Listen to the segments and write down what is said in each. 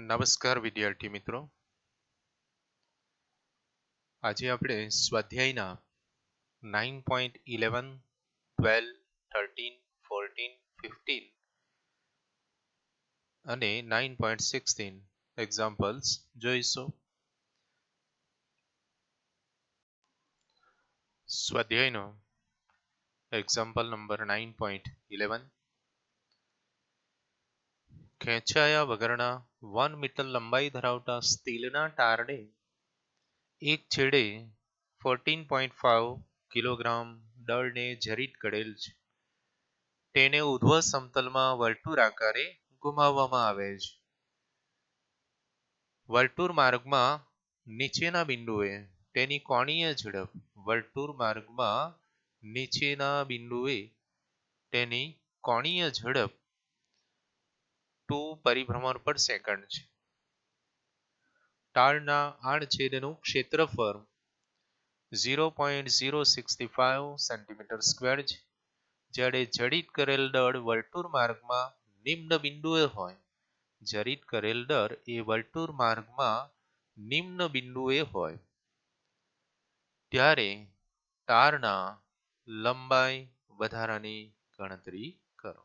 નમસ્કાર વિદ્યાર્થી મિત્રો, આજે આપણે સ્વાધ્યાયના 9.11, 12, 13, 14, 15 અને 9.16 એક્ઝામ્પલ્સ જોઈશું. સ્વાધ્યાયનો એક્ઝામ્પલ નંબર 9.11. ખેંચાયા વગરના 1 મીટર લંબાઈ ધરાવતા સ્ટીલના ટારને એક છેડે 14.5 કિલોગ્રામ દળને જડિત કરેલ છે. તેને ઉર્ધ્વ સમતલમાં વર્તુળાકારે ઘુમાવવામાં આવે છે. વર્તુળ માર્ગમાં નીચેના બિંદુએ તેની કોણીય ઝડપ કોણીય ઝડપ 2 પરિભ્રમણ પર સેકન્ડ છે. ટાળના આડછેદનું ક્ષેત્રફળ 0.065 સેન્ટીમીટર સ્ક્વેર છે. જ્યારે જડિત કરેલ દળ વર્તુળ માર્ગમાં નિમ્ન બિંદુએ હોય ત્યારે તારના લંબાઈ વધારાની ગણતરી કરો.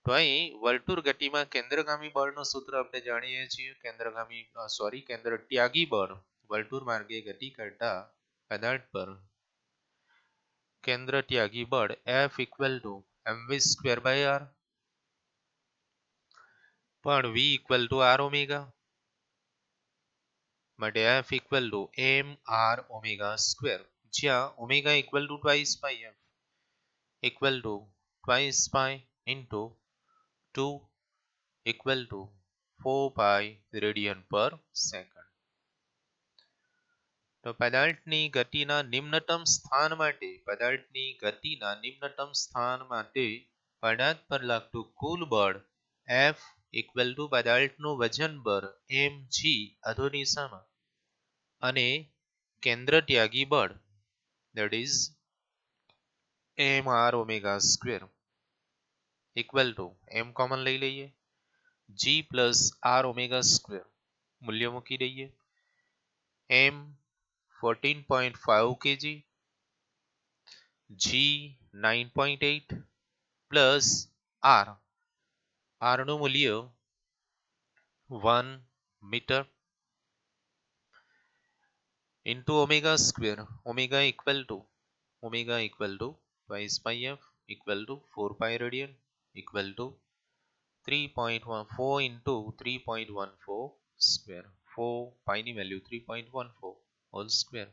તો અહીં વર્તુળ ગતિમાં કેન્દ્રગામી બળનું સૂત્ર આપણે જાણીએ છીએ. કેન્દ્રત્યાગી બળ વર્તુળ માર્ગે ગતિ કરતા પદાર્થ પર કેન્દ્રત્યાગી બળ F = mv²r પણ v = r ઓમેગા માટે F = mr ઓમેગા², જ્યાં ઓમેગા = 2πf = 2π into 2 = 4π રેડિયન પર સેકન્ડ. તો પદાર્થની ગતિના નિમ્નતમ સ્થાન માટે પદાર્થ પર લાગતું કુલ બળ F = પદાર્થનું વજન બળ mg અધોદિશામાં અને કેન્દ્રત્યાગી બળ mr ઓમેગા² m કોમન લઈ લઈએ, g + r ઓમેગા² મૂલ્ય મૂકી દઈએ. m 14.5 kg, g 9.8 plus r નું મૂલ્ય 1 metre into omega, omega = 2πf = 4π radian = 3.14 into 3.14², 4π ની વેલ્યુ 3.14 હોલ સ્ક્વેર.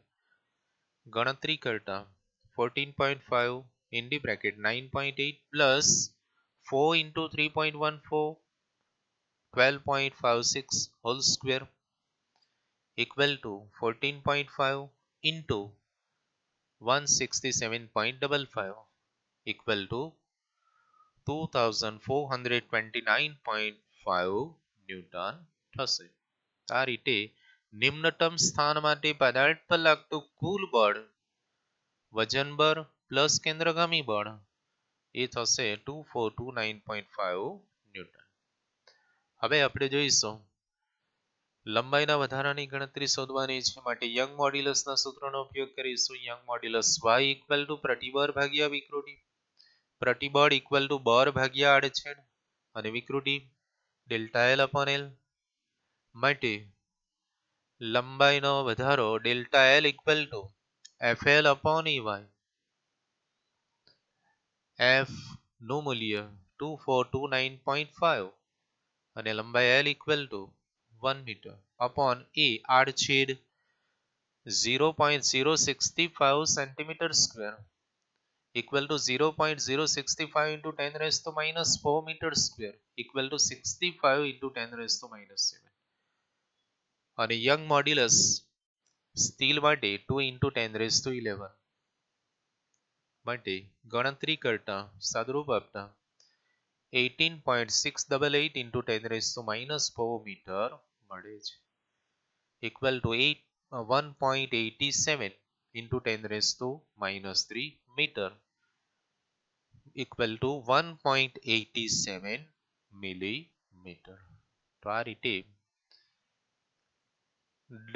ગણતરી કરતા 14.5 9.8 plus 4 into 3.14 12.56 whole square = 14.5 into 167.55 = 2429.5 newton થશે. આ રીતે નિમ્નતમ સ્થાન માટે પદાર્થ પર લાગતું કુલ બળ વજન બળ પ્લસ કેન્દ્રગામી બળ એ થશે 2429.5 ન્યૂટન. હવે આપણે જોઈશું લંબાઈના વધારાની ગણતરી શોધવાની છે. માટે યંગ મોડ્યુલસના સૂત્રનો ઉપયોગ કરીશું. યંગ મોડ્યુલસ y = પ્રતિબળ ભાગ્યા વિકૃતિ. પ્રતિબળ = બળ ભાગ્યા આડછેદ અને વિકૃતિ ΔL/L. માટે લંબાઈનો વધારો ΔL = FL/EY. F નું મૂલ્ય 2429.5 અને લંબાઈ L = 1 મીટર upon A આડછેદ 0.065 centimetre square = 0.065 into 10⁻⁻⁴ metre square = 65 into 10⁻⁻⁷. અને યંગ મોડ્યુલસ સ્ટીલ માટે 2 into 10⁻11 માટે ગણતરી કરતા સાદુરૂપ આપતા 18.688 into 10⁻⁻⁴ મીટર મળે છે = 1.87 into 10⁻³ મીટર = 1.87 મિલીમીટર. તો આ રીતે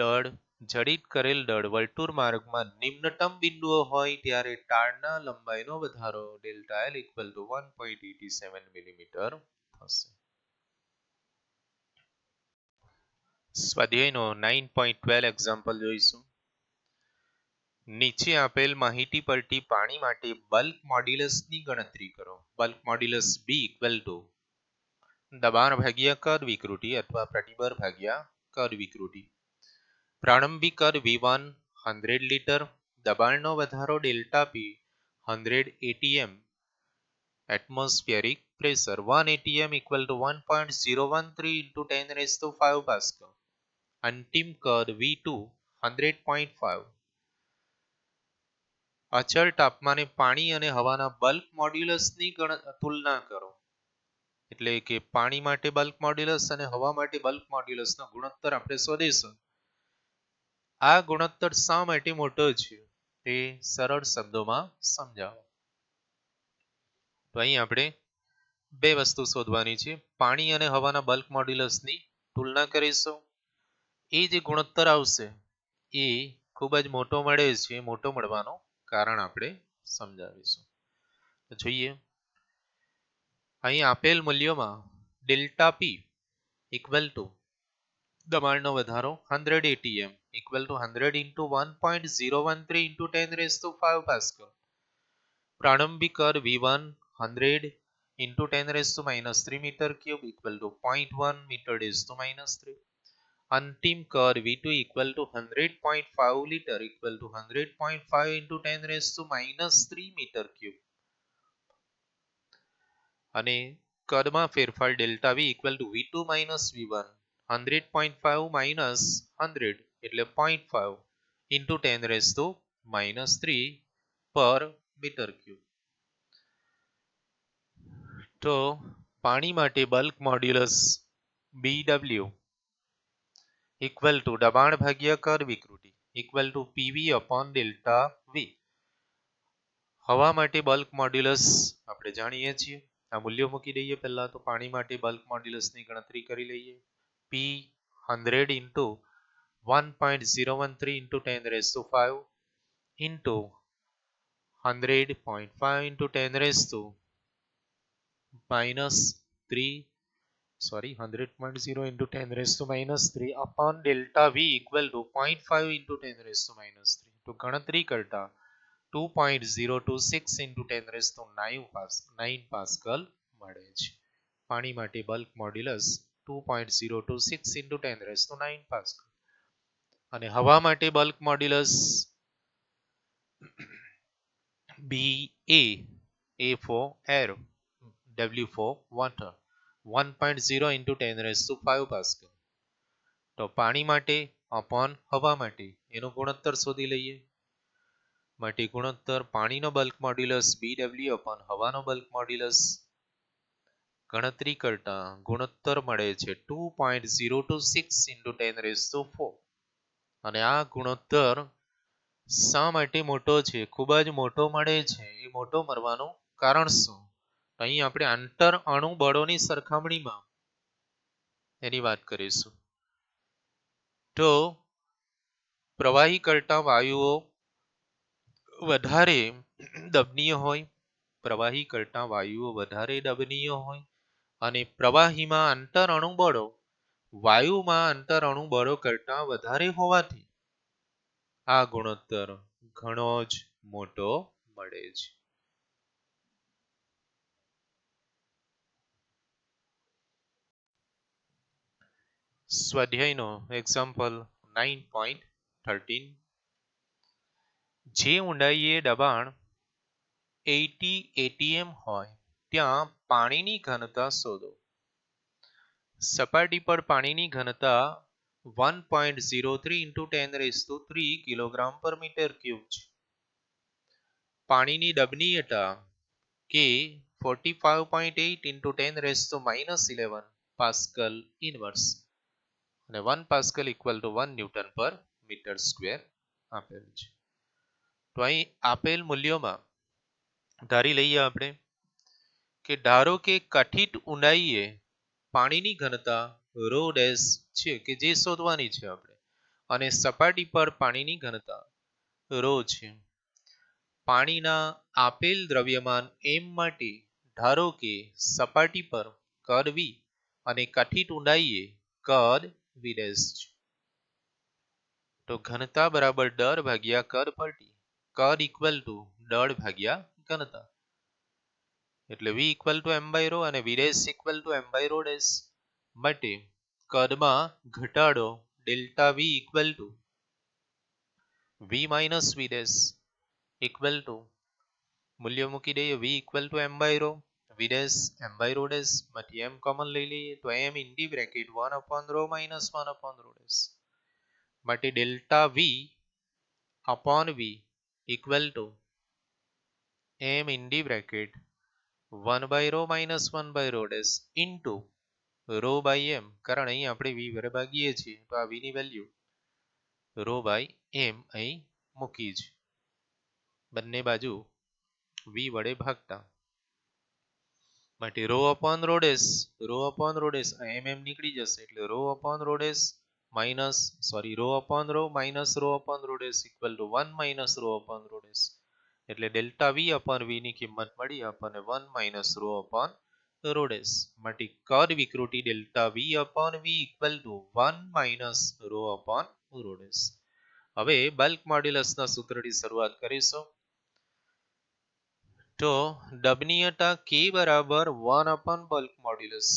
દળ જડિત કરેલ દળ વર્તુળ માર્ગમાં નિમ્નતમ બિંદુઓ હોય ત્યારે તારના લંબાઈનો વધારો delta L equal to 1.87 millimetre થશે. સ્વાધ્યાયનો 9.12 એક્ઝામ્પલ જોઈશું. નીચે આપેલ માહિતી પરથી પાણી માટે બલ્ક મોડ્યુલસની ગણતરી કરો. Bulk modulus B equal to દબાણ ભાગ્યા કદ વિકૃતિ અથવા પ્રતિભાર ભાગ્યા કદ વિકૃતિ. પ્રારંભિક કદ V1 100 લીટર, દબાણનો વધારો delta P 100 atm, atmospheric pressure 1 atm equal to 1.013 into 10 raised to 5 Pascal. અંતિમ કદ V2 100.5. અચળ તાપમાને પાણી અને હવાના બલ્ક મોડ્યુલસની તુલના કરો. એટલે કે પાણી માટે બલ્ક મોડ્યુલસ અને હવા માટે બલ્ક મોડ્યુલસનો ગુણોત્તર આપણે શોધીશું. આ ગુણોત્તર શા માટે મોટો છે તે સરળ શબ્દોમાં સમજાવો. તો અહીં આપણે બે વસ્તુ શોધવાની છે. પાણી અને હવાના બલ્ક મોડ્યુલસની તુલના કરીશું. એ જે ગુણોત્તર આવશે એ ખૂબ જ મોટો મળે છે. મોટો મળવાનું કારણ આપણે સમજાવીશું. જોઈએ, અહીં આપેલ મૂલ્યોમાં ડેલ્ટા P ઇક્વલ ટુ દબાણનો વધારો 100 atm equal to 100 into 1.013 into 10 raised to 5 Pascal. પ્રારંભિક કદ V1 100 into 10 raised to -3 meter cube equal to 0.1 meter raised to -3. અંતિમ કદ V2 equal to 100.5 liter equal to 100.5 into 10 raised to -3 meter cube. અને કદમાં ફેરફાર delta V equal to V2 minus V1 100.5 minus 100 એટલે 0.5 into 10 raised to -3 per meter cube. તો પાણી માટે bulk modulus BW equal to દબાણ ભાગ્યા કદ વિકૃતિ equal to PV upon delta V. હવા માટે બલ્ક મોડ્યુલસ આપણે જાણીએ છીએ. આ મૂલ્યો મૂકી દઈએ. પહેલા તો પાણી માટે બલ્ક મોડ્યુલસની ગણતરી કરી લઈએ. P 100 into 1.013 into 10 raised to 5 into 100.5 into 10 raised to -3 100.0 into 10 raised to -3 upon delta V equal to 0.5 into 10 raised to -3. તો ગણતરી કરતા 2.026 into 10 raised to 9 Pascal મળે છે. પાણી માટે bulk modulus 2.026 into 10 raised to 9 Pascal. અને હવા માટે bulk modulus BA, A for air, W for water, 1.0 into 10 raised to 5 Pascal. તો પાણી માટે અપોન હવા માટે એનો ગુણોત્તર શોધી લઈએ. માટે ગુણોત્તર પાણીનો બલ્ક મોડ્યુલસ BW અપોન હવાનો બલ્ક મોડ્યુલસ ગણતરી કરતા ગુણોત્તર મળે છે 2.026 into 10 raised to 4. અને આ ગુણોત્તર શા માટે મોટો છે? ખૂબ જ મોટો મળે છે. એ મોટો મળવાનું કારણ શું? અહીં આપણે આંતર અણુ બળોની સરખામણીમાં એની વાત કરીશું. તો પ્રવાહી કરતા વાયુઓ વધારે દબનીય હોય, પ્રવાહી કરતા વાયુઓ વધારે દબનીય હોય અને પ્રવાહીમાં આંતર અણુ બળો વાયુમાં આંતર અણુ બળો કરતા વધારે હોવાથી આ ગુણોત્તર ઘણો જ મોટો મળે છે. સ્વાધ્યાયનો એક્ઝામ્પલ 9.13. જે ઊંડાઈએ દબાણ 80 atm હોય ત્યાં પાણીની ઘનતા શોધો. સપાટી પર પાણીની ઘનતા 1.03 into 10 raised to 3 kilogram per metre cube છે. પાણીની દબનીયતા K 45.8 into 10 raised to -11 pascal inverse અને 1 pascal equal to 1 newton per metre square આપેલ છે. તો અહીં આપેલ મૂલ્યોમાં ધારી લઈએ આપણે કે ધારો કે કથિત ઊંડાઈએ પાણીની ઘનતા રો ડેશ છે કે જે શોધવાની છે આપણે, અને સપાટી પર પાણીની ઘનતા રો છે. પાણીના આપેલ દ્રવ્યમાન m માટે ધારો કે સપાટી પર કદ v અને કાઠી ઊંડાઈએ કદ v ડેશ છે. તો ઘનતા બરાબર દર ભાગ્યા કદ પર ટી, કદ ઇક્વલ ટુ દર ભાગ્યા ઘનતા, એટલે v equal to m by rho અને v dash equal to m by rho dash. માટે કદમાં ઘટાડો delta v equal to v minus v dash equal to મૂલ્ય મૂકી દઈએ v equal to m by rho, v dash m by rho dash, માંથી m common લઈ લઈએ તો m in the bracket 1 upon rho minus 1 upon rho dash. માટે delta v upon v equal to m in the bracket 1 by rho minus 1 by rho dash into rho by m, કારણ અહીં આપણે v વડે ભાગીએ છીએ તો આ v ની value row by m અહીં મૂકી છે, બંને બાજુ v વડે ભાગતા. માટે rho upon rho dash, rho upon rho dash m નીકળી જશે એટલે rho upon rho dash minus rho upon rho minus rho upon rho dash equal to 1 minus rho upon rho dash. એટલે ડેલ્ટા v અપોન v ની કિંમત મળી આપણને 1 minus rho upon rho dash. માટે કદ વિકૃતિ delta v upon v equal to 1 minus rho upon rho dash. હવે bulk મોડ્યુલસના સૂત્રથી શરૂઆત કરીશું. તો દબનીયતા k બરાબર 1 અપોન બલ્ક મોડ્યુલસ,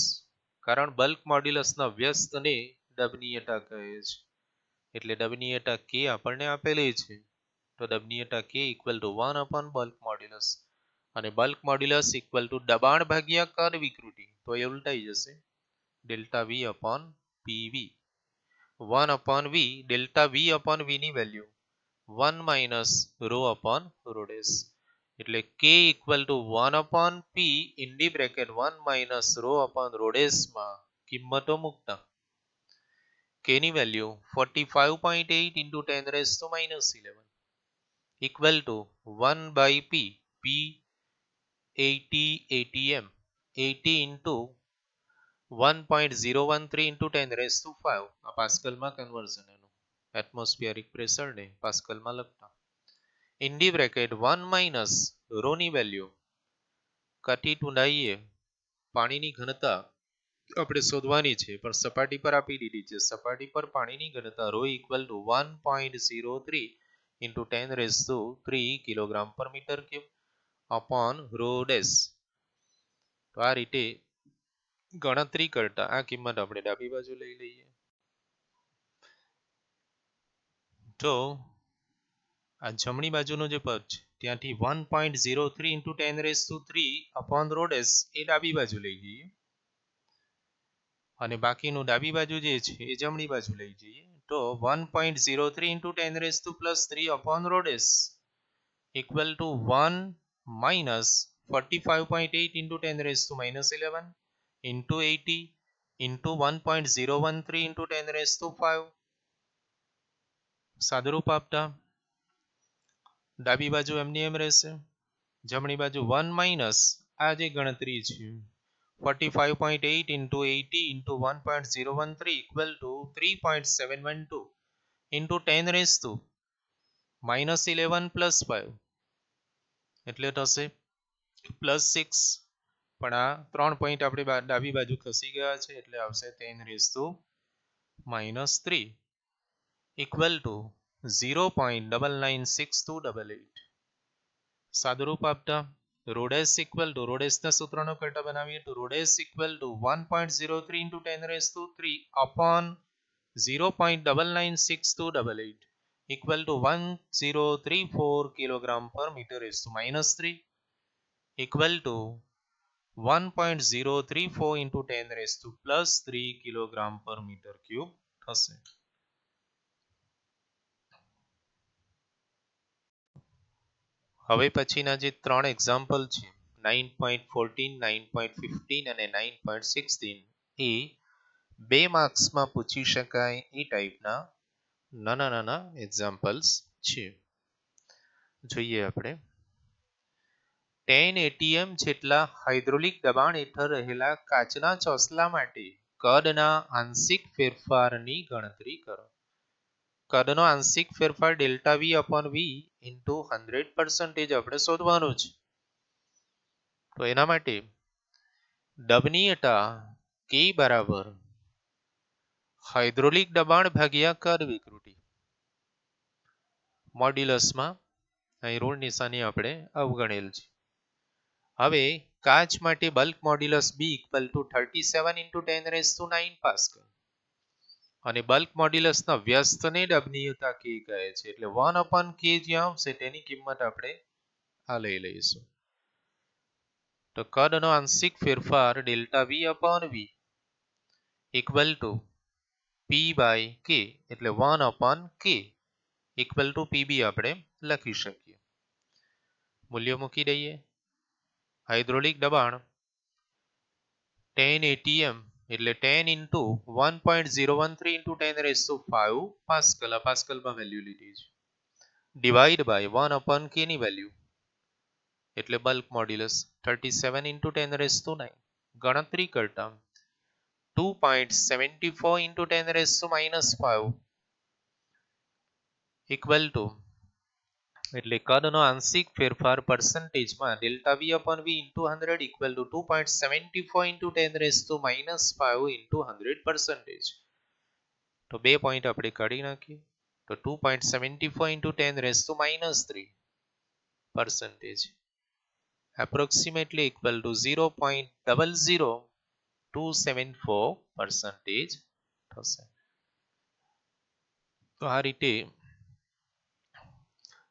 કારણ બલ્ક મોડ્યુલસના વ્યસ્તને દબનીયતા કહે છે, એટલે દબનીયતા k આપણને આપેલી છે. તો દબનીયતા k equal to 1 upon bulk modulus, અને બલ્ક મોડ્યુલસ ઇક્વલ ટુ દબાણ ભાગ્યા કદ વિકૃતિ, તો એ ઉલટાઈ જશે, delta v upon pv 1 upon v, delta v upon v ની value 1 minus rho upon rho dash. એટલે k equal to 1 upon p in the bracket 1 minus rho upon rho dash માં કિંમતો મૂકતા k ની value 45.8 into 10 raised to minus 11 equal to 1 by p, p 80 atm, 80 into 1.013 into 10 raised to 5, આ પાસ્કલમાં conversion એનું atmospheric પ્રેશરને પાસ્કલમાં લખતા. In the bracket 1 minus rho ની વેલ્યુ કાઠી ઊંડાઈએ પાણીની ઘનતા આપણે શોધવાની છે, પણ સપાટી પર આપી દીધી છે. સપાટી પર પાણીની ઘનતા rho equal to 1.03 into 10 raised to 3 kilogram per metre cube upon rho dash. તો આ રીતે ગણતરી કરતા આ કિંમત આપણે ડાબી બાજુ લઈ લઈએ. તો આ જમણી બાજુનો જે પદ છે ત્યાંથી 1.03 into 10 raised to 3 upon rho dash એ ડાબી બાજુ લઈ જઈએ, અને બાકીનું ડાબી બાજુ જે છે એ જમણી બાજુ લઈ જઈએ. તો 1.03 into 10 raised to plus 3 upon rho dash equal to 1 minus 45.8 into 10 raised to minus 11 into 80 into 1.013 into 10 raised to 5. સાદુરૂપ આપતા ડાબી બાજુ એમની એમ રહેશે, જમણી બાજુ 1 માઇનસ આ જે ગણતરી છે 45.8 into 80 into 1.013 equal to 3.712 into 10 raised to minus 11 plus 5, એટલે થશે પ્લસ 6, પણ આ 3 પોઈન્ટ આપણે ડાબી બાજુ ખસી ગયા છે એટલે આવશે 10 raised to minus 3 equal to 0.996288. સાદુરૂપ આપતા rho dash equal to rho ડેશના સૂત્રનો કરતા બનાવીએ તો rho dash equal to 1.03 into 10 raised to 3 upon 0.996288 equal to 1034 kilogram per meter raised to minus 3 equal to 1.034 into 10 raised to plus 3 kilogram per meter cube થશે. હવે પછીના જે ત્રણ એક્ઝામ્પલ છે 9.14, 9.15 અને 9.16 એ 2 માર્ક્સમાં પૂછી શકાય એ ટાઈપના નાના નાના એક્ઝામ્પલ્સ છે. જોઈએ આપણે. 10 atm જેટલા હાઇડ્રોલિક દબાણ હેઠળ રહેલા કાચના ચોસલા માટે કદના આંશિક ફેરફારની ગણતરી કરો. કદનો આંશિક ફેરફાર delta V upon V into 100% આપણે શોધવાનું છે. તો એના માટે દબનીયતા કે બરાબર હાઇડ્રોલિક દબાણ ભાગ્યા કદ વિકૃતિ. મોડ્યુલસમાં અહીં ઋણ નિશાની આપણે અવગણેલ છે. હવે કાચ માટે bulk modulus B equal to 37 into 10⁹ pascal અને બલ્ક મોડ્યુલસના વ્યસ્તને દબનીયતા કે કહે છે. એટલે 1/k જ્યાં આવશે તેની કિંમત આપણે આ લઈ લઈશું. તો કદનો આંશિક ફેરફાર delta V upon V equal to P by K એટલે 1/k ઇક્વલ ટુ પીબી આપણે લખી શકીએ. મૂલ્ય મૂકી દઈએ. હાઇડ્રોલિક દબાણ 10 atm એટલે 10 ઇન્ટુ 1.013 ઇન્ટુ 10⁵ પાસ્કલ. આ પાસ્કલમાં વેલ્યુ લીધી છે. ડિવાઈડ બાય 1/k ની વેલ્યુ એટલે બલ્ક મોડ્યુલસ 37 ઇન્ટુ 10⁹ ગણતરી કરતા 2.74 ઇન્ટુ 10⁻⁻5 ઇક્વલ ટુ એટલે કદનો આંશિક ફેરફાર પર્સન્ટેજમાં delta V upon V into 100 equal to 2.74 into 10⁻⁻5 into 100%. તો 2 પોઈન્ટ આપણે કાઢી નાખીએ. તો 2.74 ઇન્ટુ 10⁻⁻% approximately equal to 0.00274% થશે. તો આ રીતે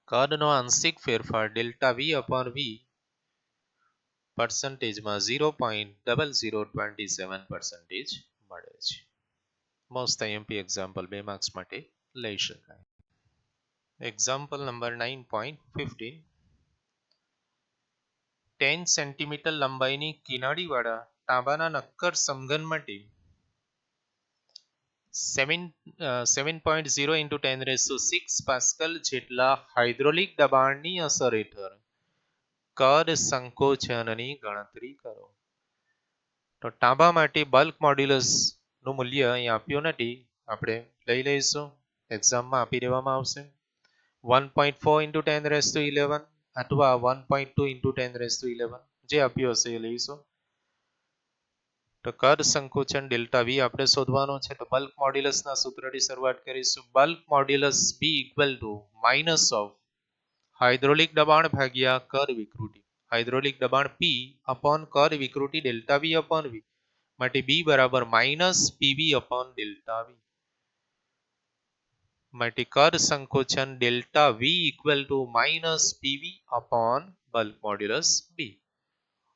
કદનો આંશિક ફેરફાર ડેલ્ટા વી અપોન વી પર્સન્ટેજમાં 0.0027% મળે છે. મોસ્ટ આઈએમપી એક્ઝામ્પલ 2 માર્ક્સ માટે લઈ શકાય. એક્ઝામ્પલ નંબર 9.15 10 સેન્ટીમીટર લંબાઈની કિનારીવાળા તાંબાના નક્કર સમઘન માટે 7.0 ઇન્ટુ 10⁶ પાસ્કલ જેટલા હાઇડ્રોલિક દબાણની અસર હેઠળ કદ સંકોચનની ગણતરી કરો. તો તાંબા માટે બલ્ક મોડ્યુલસ નું મૂલ્ય અહીં આપ્યું નથી, આપણે લઈ લઈશું. એક્ઝામમાં આપી દેવામાં આવશે 1.4 ઇન્ટુ 10⁻11 અથવા 1.2 ઇન્ટુ 10⁻11 જે આપ્યું હશે એ લઈશું. તો કદ સંકોચન ડેલ્ટા વી આપણે શોધવાનું છે. તો બલ્ક મોડ્યુલસના સૂત્રથી શરૂઆત કરીશું. Bulk modulus B equal to minus of hydraulic દબાણ ભાગ્યા કદ વિકૃતિ. હાઇડ્રોલિક દબાણ પી અપોન કદ વિકૃતિ ડેલ્ટા વી અપોન વી માટે બી બરાબર minus PV upon delta V માટે કદ સંકોચન delta V equal to minus PV upon bulk modulus B.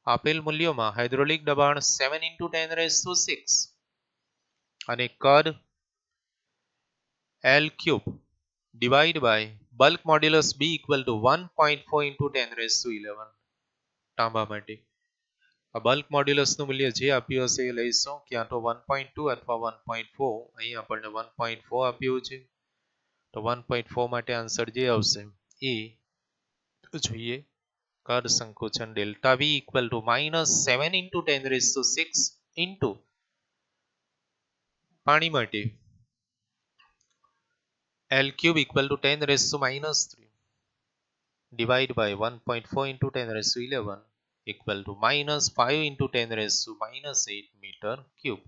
આપેલ મૂલ્યોમાં હાઇડ્રોલિક દબાણ 7 ઇન્ટુ 10⁶ અને કદ L cube divide by bulk modulus B equal to 1.4 into 10⁻11 તાંબા માટે. આ બલ્ક મોડ્યુલસનું મૂલ્ય જે આપ્યું હશે એ લઈશું, ક્યાં તો 1.2 અથવા 1.4. અહીં આપણને 1.4 આપ્યું છે. તો 1.4 માટે આન્સર જે આવશે એ જોઈએ. કદ સંકોચન delta V equal to minus 7 into 10⁶ into પાણી માટે L cube equal to 10⁻³ divide by 1.4 into 10⁻11 equal to minus 5 into 10⁻8 metre cube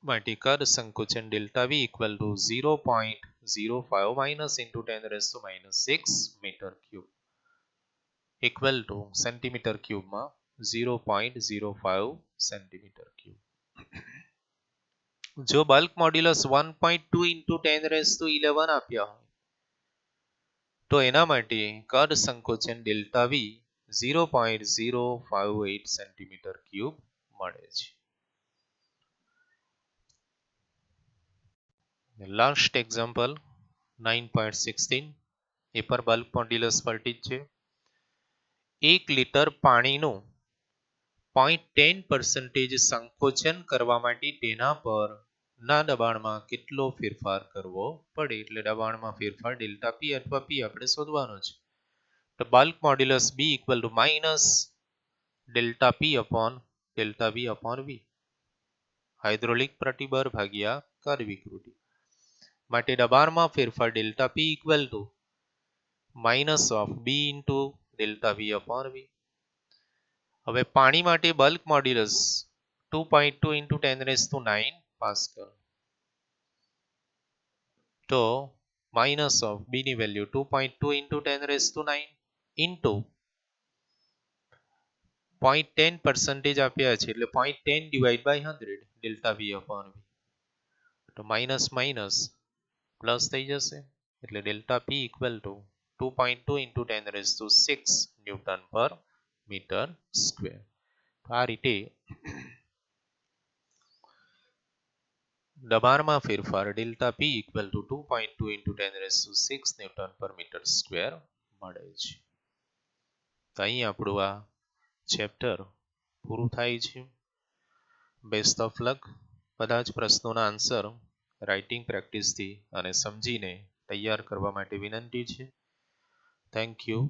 માટે કદ સંકોચન delta V equal to 0.05 minus into 10⁻6 metre cube equal to centimetre ક્યુબમાં 0.05 centimetre cube. જો bulk modulus 1.2 into 10⁻11 આપ્યા હોય તો એના માટે કદ સંકોચન ડેલ્ટા વી 0.058 સેન્ટીમીટર ક્યુબ મળે છે. લાસ્ટ એક્ઝામ્પલ 9.16 એ પર બલ્ક મોડ્યુલસ પરથી જ છે. 1 લિટર પાણીનું 0.10% સંકોચન કરવા માટે તેના પર ના દબાણમાં કેટલો ફેરફાર કરવો પડે. એટલે દબાણમાં ફેરફાર ડેલ્ટા પી અથવા પી આપણે શોધવાનો છે. તો bulk modulus B equal to minus delta P upon delta V upon V, hydraulic પ્રતિભાર ભાગ્યા કદ વિકૃતિ માટે દબાણમાં ફેરફાર delta P equal to minus of B into delta V upon V. હવે પાણી માટે બલ્ક મોડ્યુલસ 2.2 ઇન્ટુ 10⁹ પાસ્કલ. તો માઇનસ ઓફ બી ની વેલ્યુ 2.2 ઇન્ટુ 10⁹ ઇન્ટુ 0.10% આપ્યા છે એટલે 0.10 divide by 100 delta V upon V. તો માઇનસ માઇનસ પ્લસ થઈ જશે એટલે delta P equal to 2.2 into 10⁶ newton per metre square. આ રીતે દબાણમાં ફેરફાર delta P equal to 2.2 into 10⁶ newton per metre square મળે છે. તો અહીં આપણું આ ચેપ્ટર પૂરું થાય છે. Best of luck. બધા જ પ્રશ્નોના આન્સર રાઇટિંગ પ્રેક્ટિસથી અને સમજીને તૈયાર કરવા માટે વિનંતી છે. Thank you.